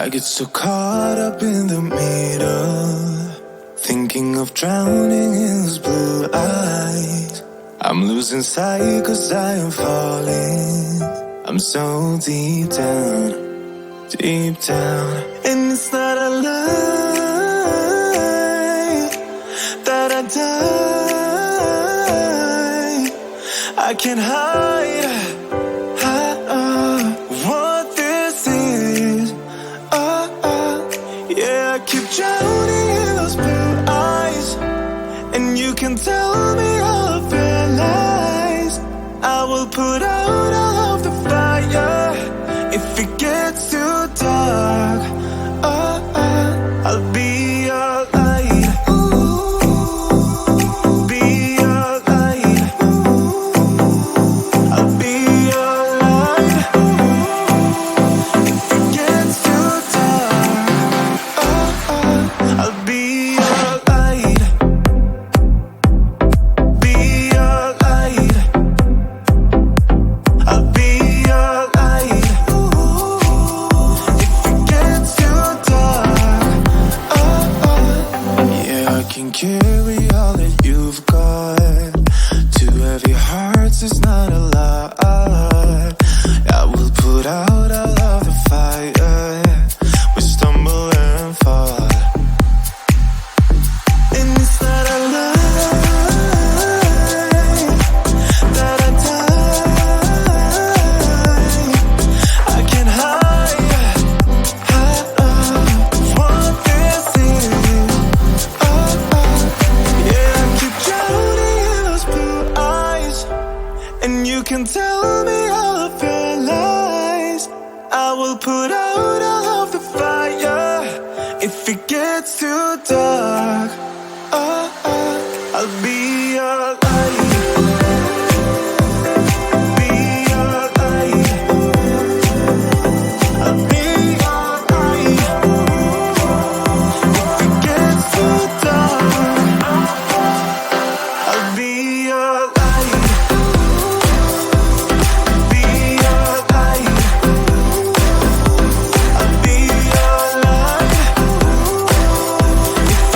I get so caught up in the middle, thinking of drowning in those blue eyes. I'm losing sight cause I am falling. I'm so deep down, deep down. And it's not a lie that I die. I can't hide what this is. Yeah, I keep drowning in those blue eyes, and you can tell me all of your lies. I will put out all of the fire if it gets too dark. I'll be your light. Be your light. I'll be your light. If it gets too dark, I'll be your light. Be your light. I'll be your light. If it gets too dark, yeah, I can carry all that you've got. Two heavy hearts is not a lot. I will put out all of the fire. We stumble and fall, and it's not a lie that I die. I can't hide what this is. Yeah, I keep drowning in those blue eyes, and you can tell me all of your lies. I will put out all of the fire if it gets too dark. I'll be your light. Be your light. I'll be your light. If it gets too dark, I'll be your light. Be your light. I'll be your light. If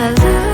I love